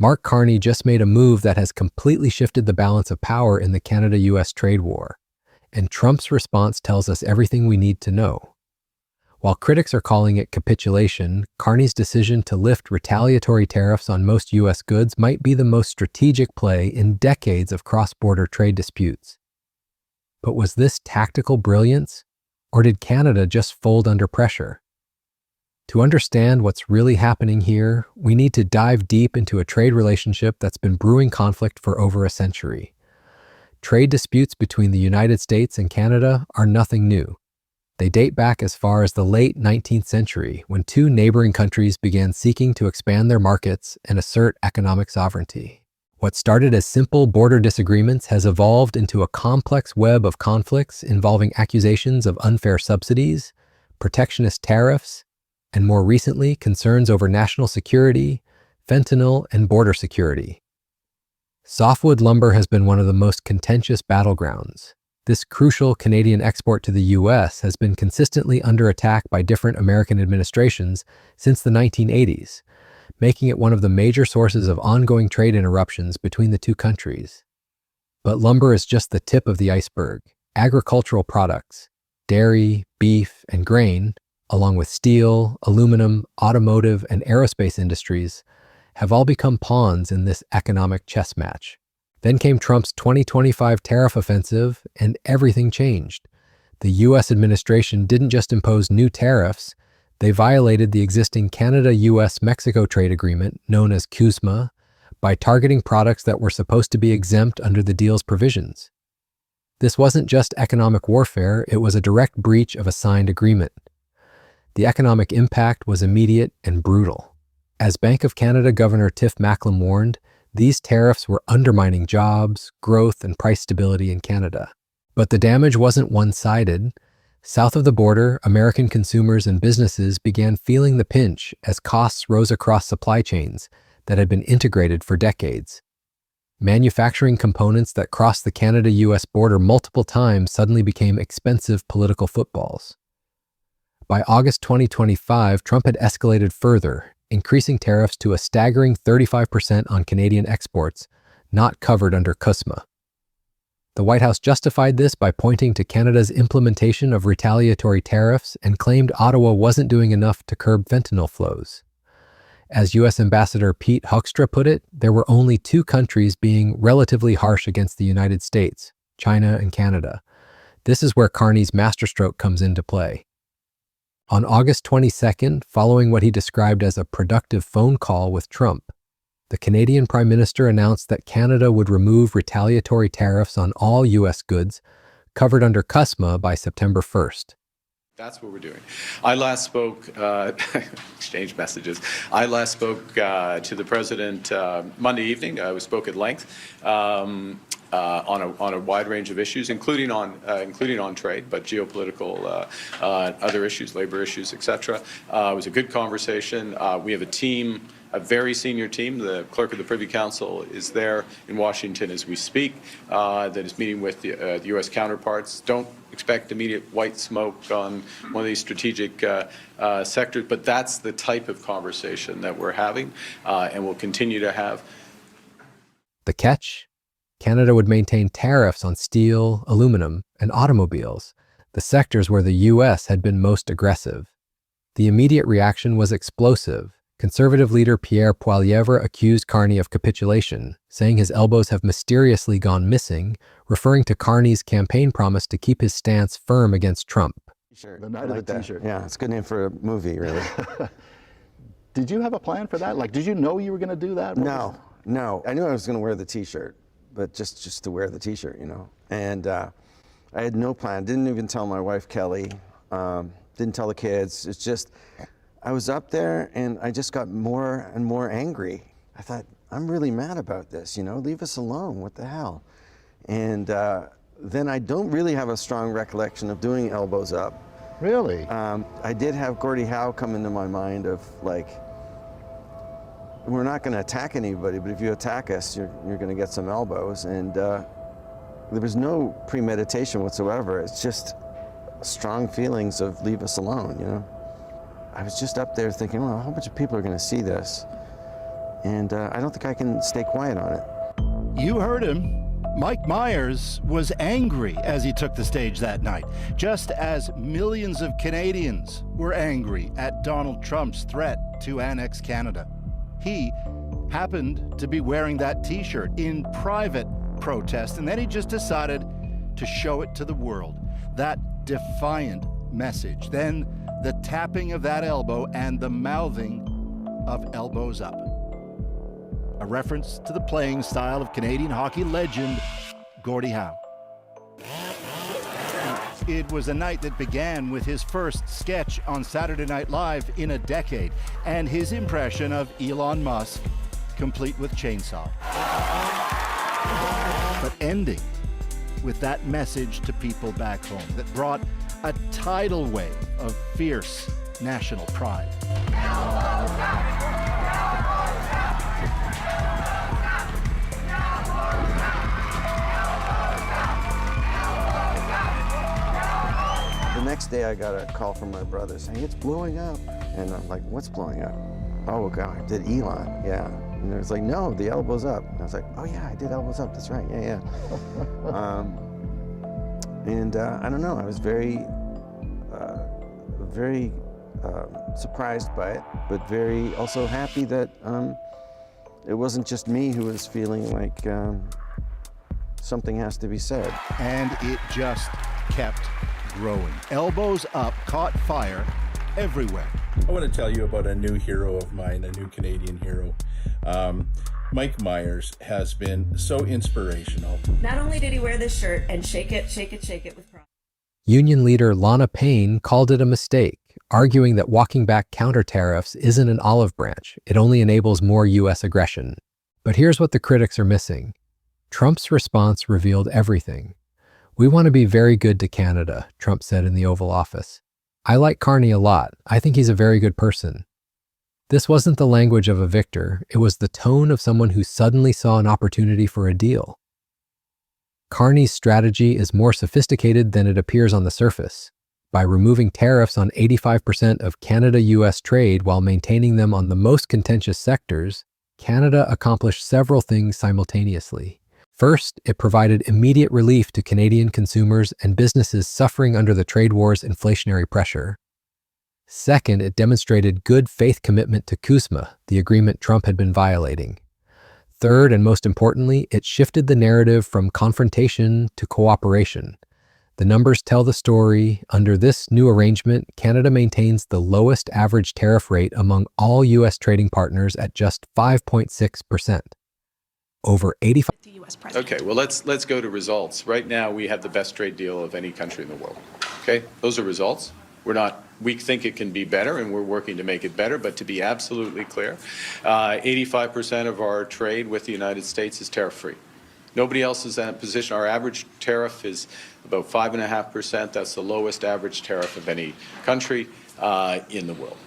Mark Carney just made a move that has completely shifted the balance of power in the Canada-US trade war, and Trump's response tells us everything we need to know. While critics are calling it capitulation, Carney's decision to lift retaliatory tariffs on most U.S. goods might be the most strategic play in decades of cross-border trade disputes. But was this tactical brilliance, or did Canada just fold under pressure? To understand what's really happening here, we need to dive deep into a trade relationship that's been brewing conflict for over a century. Trade disputes between the United States and Canada are nothing new. They date back as far as the late 19th century, when two neighboring countries began seeking to expand their markets and assert economic sovereignty. What started as simple border disagreements has evolved into a complex web of conflicts involving accusations of unfair subsidies, protectionist tariffs, and more recently, concerns over national security, fentanyl, and border security. Softwood lumber has been one of the most contentious battlegrounds. This crucial Canadian export to the U.S. has been consistently under attack by different American administrations since the 1980s, making it one of the major sources of ongoing trade interruptions between the two countries. But lumber is just the tip of the iceberg. Agricultural products, dairy, beef, and grain, along with steel, aluminum, automotive, and aerospace industries, have all become pawns in this economic chess match. Then came Trump's 2025 tariff offensive, and everything changed. The U.S. administration didn't just impose new tariffs, they violated the existing Canada-US-Mexico trade agreement, known as CUSMA, by targeting products that were supposed to be exempt under the deal's provisions. This wasn't just economic warfare, it was a direct breach of a signed agreement. The economic impact was immediate and brutal. As Bank of Canada Governor Tiff Macklem warned, these tariffs were undermining jobs, growth, and price stability in Canada. But the damage wasn't one-sided. South of the border, American consumers and businesses began feeling the pinch as costs rose across supply chains that had been integrated for decades. Manufacturing components that crossed the Canada-US border multiple times suddenly became expensive political footballs. By August 2025, Trump had escalated further, increasing tariffs to a staggering 35% on Canadian exports, not covered under CUSMA. The White House justified this by pointing to Canada's implementation of retaliatory tariffs and claimed Ottawa wasn't doing enough to curb fentanyl flows. As U.S. Ambassador Pete Hoekstra put it, there were only two countries being relatively harsh against the United States, China and Canada. This is where Carney's masterstroke comes into play. On August 22nd, following what he described as a productive phone call with Trump, the Canadian Prime Minister announced that Canada would remove retaliatory tariffs on all U.S. goods covered under CUSMA by September 1st. That's what we're doing. I last spoke, exchanged messages. I last spoke to the President Monday evening. We spoke at length. On a wide range of issues, including on trade, but geopolitical, other issues, labor issues, etc. It was a good conversation. We have a team, a very senior team. The clerk of the Privy Council is there in Washington as we speak. That is meeting with the U.S. counterparts. Don't expect immediate white smoke on one of these strategic sectors, but that's the type of conversation that we're having and will continue to have. The catch? Canada would maintain tariffs on steel, aluminum, and automobiles, the sectors where the U.S. had been most aggressive. The immediate reaction was explosive. Conservative leader Pierre Poilievre accused Carney of capitulation, saying his elbows have mysteriously gone missing, referring to Carney's campaign promise to keep his stance firm against Trump. The night of the T-shirt. Yeah, it's a good name for a movie, really. Did you have a plan for that? Like, did you know you were going to do that? No. I knew I was going to wear the T-shirt, but just to wear the T-shirt, you know. And I had no plan. Didn't even tell my wife, Kelly. Didn't tell the kids. It's just, I was up there and I just got more and more angry. I thought, I'm really mad about this, you know, leave us alone, what the hell? And then I don't really have a strong recollection of doing elbows up. Really? I did have Gordie Howe come into my mind of like, we're not going to attack anybody, but if you attack us, you're going to get some elbows. And there was no premeditation whatsoever. It's just strong feelings of leave us alone, you know. I was just up there thinking, well, a whole bunch of people are going to see this. and I don't think I can stay quiet on it. You heard him. Mike Myers was angry as he took the stage that night, just as millions of Canadians were angry at Donald Trump's threat to annex Canada. He happened to be wearing that T-shirt in private protest, and then he just decided to show it to the world. That defiant message, then the tapping of that elbow and the mouthing of elbows up. A reference to the playing style of Canadian hockey legend Gordie Howe. It was a night that began with his first sketch on Saturday Night Live in a decade, and his impression of Elon Musk, complete with chainsaw. But ending with that message to people back home that brought a tidal wave of fierce national pride. The next day I got a call from my brother saying, it's blowing up. And I'm like, what's blowing up? Oh God, did Elon, yeah. And it was like, no, the elbow's up. And I was like, oh yeah, I did elbows up, that's right, yeah. I don't know, I was very surprised by it, but very also happy that it wasn't just me who was feeling like something has to be said. And it just kept growing. Elbows up caught fire everywhere. I want to tell you about a new hero of mine, a new Canadian hero. Mike Myers has been so inspirational. Not only did he wear this shirt and shake it with pride. Union leader Lana Payne called it a mistake, arguing that walking back counter tariffs isn't an olive branch. It only enables more U.S. aggression. But here's what the critics are missing. Trump's response revealed everything. We want to be very good to Canada, Trump said in the Oval Office. I like Carney a lot. I think he's a very good person. This wasn't the language of a victor. It was the tone of someone who suddenly saw an opportunity for a deal. Carney's strategy is more sophisticated than it appears on the surface. By removing tariffs on 85% of Canada-US trade while maintaining them on the most contentious sectors, Canada accomplished several things simultaneously. First, it provided immediate relief to Canadian consumers and businesses suffering under the trade war's inflationary pressure. Second, it demonstrated good faith commitment to CUSMA, the agreement Trump had been violating. Third, and most importantly, it shifted the narrative from confrontation to cooperation. The numbers tell the story. Under this new arrangement, Canada maintains the lowest average tariff rate among all U.S. trading partners at just 5.6%. Over 85. Okay, well, let's go to results. Right now, we have the best trade deal of any country in the world. Okay, those are results. We think it can be better, and we're working to make it better, but to be absolutely clear, 85% of our trade with the United States is tariff-free. Nobody else is in that position. Our average tariff is about 5.5%. That's the lowest average tariff of any country in the world.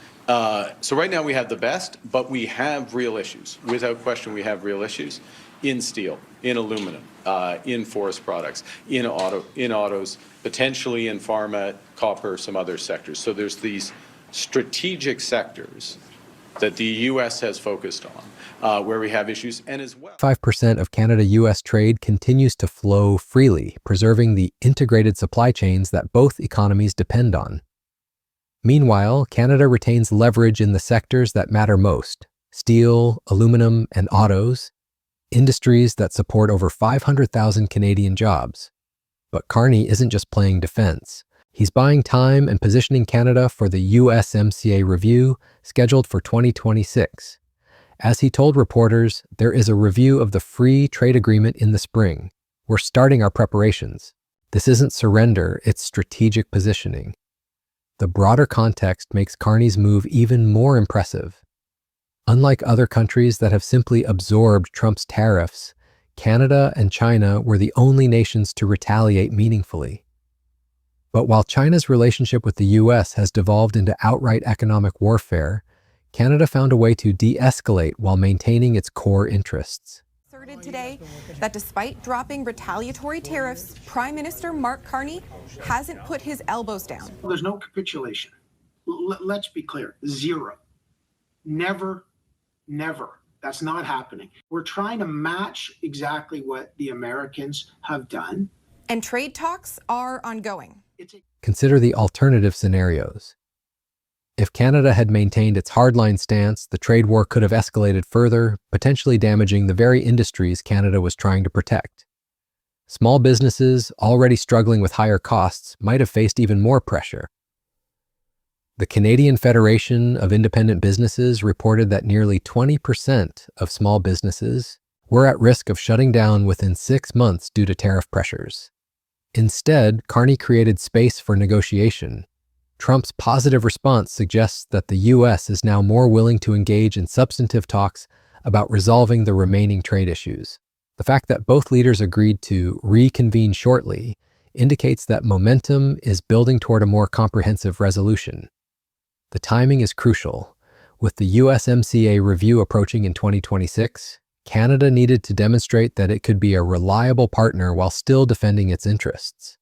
So right now we have the best, but we have real issues. Without question, we have real issues in steel, in aluminum, in forest products, in autos, potentially in pharma, copper, some other sectors. So there's these strategic sectors that the U.S. has focused on, where we have issues, and as well. 5% of Canada-US trade continues to flow freely, preserving the integrated supply chains that both economies depend on. Meanwhile, Canada retains leverage in the sectors that matter most: steel, aluminum, and autos, industries that support over 500,000 Canadian jobs. But Carney isn't just playing defense. He's buying time and positioning Canada for the USMCA review scheduled for 2026. As he told reporters, there is a review of the free trade agreement in the spring. We're starting our preparations. This isn't surrender, it's strategic positioning. The broader context makes Carney's move even more impressive. Unlike other countries that have simply absorbed Trump's tariffs, Canada and China were the only nations to retaliate meaningfully. But while China's relationship with the U.S. has devolved into outright economic warfare, Canada found a way to de-escalate while maintaining its core interests. Asserted today that despite dropping retaliatory tariffs, Prime Minister Mark Carney hasn't put his elbows down. There's no capitulation. Let's be clear, zero. Never That's not happening. We're trying to match exactly what the Americans have done. And trade talks are ongoing. Consider the alternative scenarios. If Canada had maintained its hardline stance, the trade war could have escalated further, potentially damaging the very industries Canada was trying to protect. Small businesses, already struggling with higher costs, might have faced even more pressure. The Canadian Federation of Independent Businesses reported that nearly 20% of small businesses were at risk of shutting down within 6 months due to tariff pressures. Instead, Carney created space for negotiation. Trump's positive response suggests that the U.S. is now more willing to engage in substantive talks about resolving the remaining trade issues. The fact that both leaders agreed to reconvene shortly indicates that momentum is building toward a more comprehensive resolution. The timing is crucial. With the USMCA review approaching in 2026, Canada needed to demonstrate that it could be a reliable partner while still defending its interests.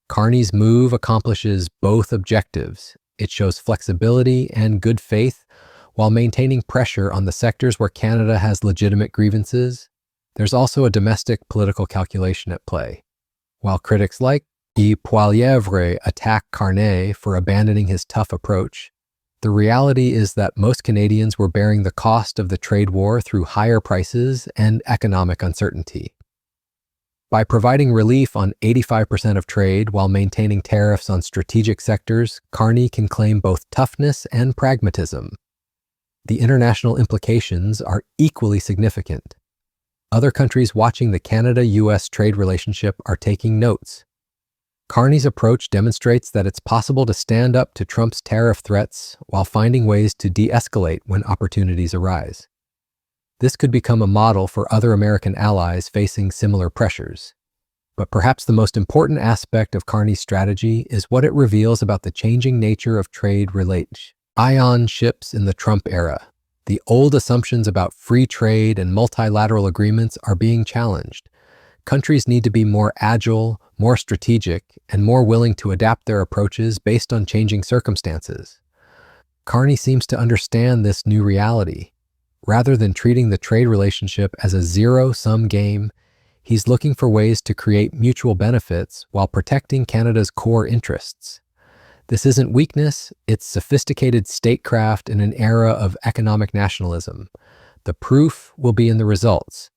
Carney's move accomplishes both objectives. It shows flexibility and good faith while maintaining pressure on the sectors where Canada has legitimate grievances. There's also a domestic political calculation at play. While critics like Guy Poilievre attack Carney for abandoning his tough approach, the reality is that most Canadians were bearing the cost of the trade war through higher prices and economic uncertainty. By providing relief on 85% of trade while maintaining tariffs on strategic sectors, Carney can claim both toughness and pragmatism. The international implications are equally significant. Other countries watching the Canada-US trade relationship are taking notes. Carney's approach demonstrates that it's possible to stand up to Trump's tariff threats while finding ways to de-escalate when opportunities arise. This could become a model for other American allies facing similar pressures. But perhaps the most important aspect of Carney's strategy is what it reveals about the changing nature of trade relations. Ion ships in the Trump era. The old assumptions about free trade and multilateral agreements are being challenged. Countries need to be more agile, more strategic, and more willing to adapt their approaches based on changing circumstances. Carney seems to understand this new reality. Rather than treating the trade relationship as a zero-sum game, he's looking for ways to create mutual benefits while protecting Canada's core interests. This isn't weakness, it's sophisticated statecraft in an era of economic nationalism. The proof will be in the results.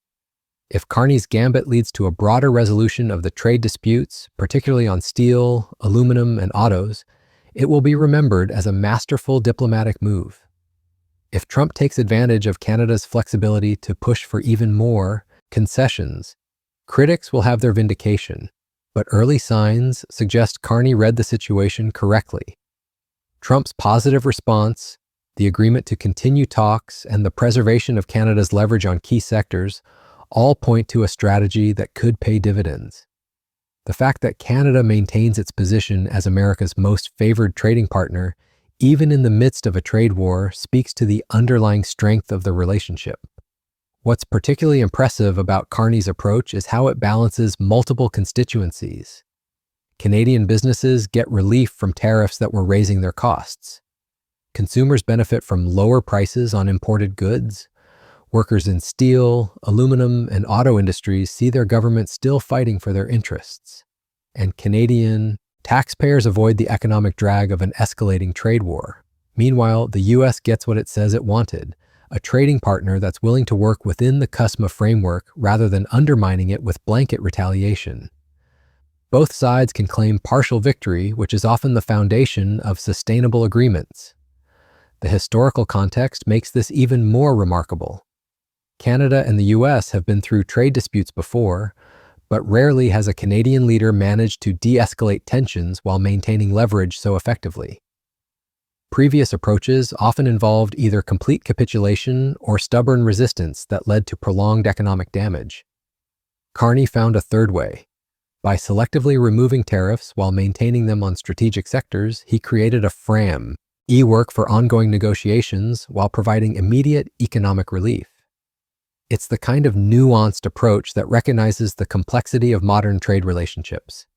If Carney's gambit leads to a broader resolution of the trade disputes, particularly on steel, aluminum, and autos, it will be remembered as a masterful diplomatic move. If Trump takes advantage of Canada's flexibility to push for even more concessions, critics will have their vindication. But early signs suggest Carney read the situation correctly. Trump's positive response, the agreement to continue talks, and the preservation of Canada's leverage on key sectors all point to a strategy that could pay dividends. The fact that Canada maintains its position as America's most favored trading partner, even in the midst of a trade war, speaks to the underlying strength of the relationship. What's particularly impressive about Carney's approach is how it balances multiple constituencies. Canadian businesses get relief from tariffs that were raising their costs. Consumers benefit from lower prices on imported goods. Workers in steel, aluminum, and auto industries see their government still fighting for their interests. And Canadian taxpayers avoid the economic drag of an escalating trade war. Meanwhile, the U.S. gets what it says it wanted: a trading partner that's willing to work within the CUSMA framework rather than undermining it with blanket retaliation. Both sides can claim partial victory, which is often the foundation of sustainable agreements. The historical context makes this even more remarkable. Canada and the U.S. have been through trade disputes before, but rarely has a Canadian leader managed to de-escalate tensions while maintaining leverage so effectively. Previous approaches often involved either complete capitulation or stubborn resistance that led to prolonged economic damage. Carney found a third way. By selectively removing tariffs while maintaining them on strategic sectors, he created a framework for ongoing negotiations while providing immediate economic relief. It's the kind of nuanced approach that recognizes the complexity of modern trade relationships.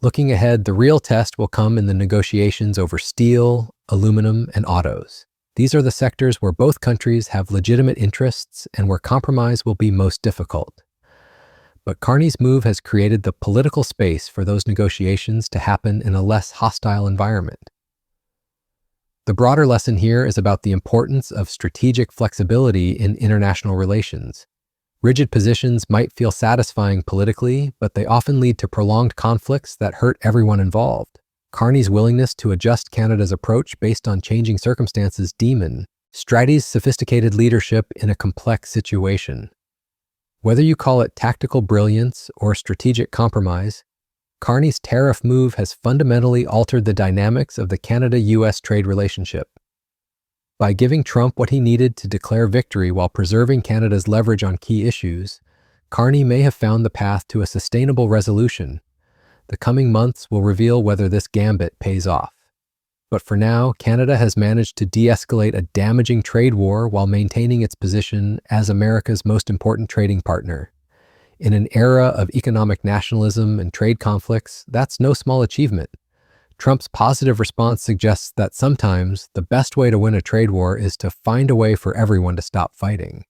Looking ahead, the real test will come in the negotiations over steel, aluminum, and autos. These are the sectors where both countries have legitimate interests and where compromise will be most difficult. But Carney's move has created the political space for those negotiations to happen in a less hostile environment. The broader lesson here is about the importance of strategic flexibility in international relations. Rigid positions might feel satisfying politically, but they often lead to prolonged conflicts that hurt everyone involved. Carney's willingness to adjust Canada's approach based on changing circumstances deepen Stridey's sophisticated leadership in a complex situation. Whether you call it tactical brilliance or strategic compromise, Carney's tariff move has fundamentally altered the dynamics of the Canada-US trade relationship. By giving Trump what he needed to declare victory while preserving Canada's leverage on key issues, Carney may have found the path to a sustainable resolution. The coming months will reveal whether this gambit pays off. But for now, Canada has managed to de-escalate a damaging trade war while maintaining its position as America's most important trading partner. In an era of economic nationalism and trade conflicts, that's no small achievement. Trump's positive response suggests that sometimes the best way to win a trade war is to find a way for everyone to stop fighting.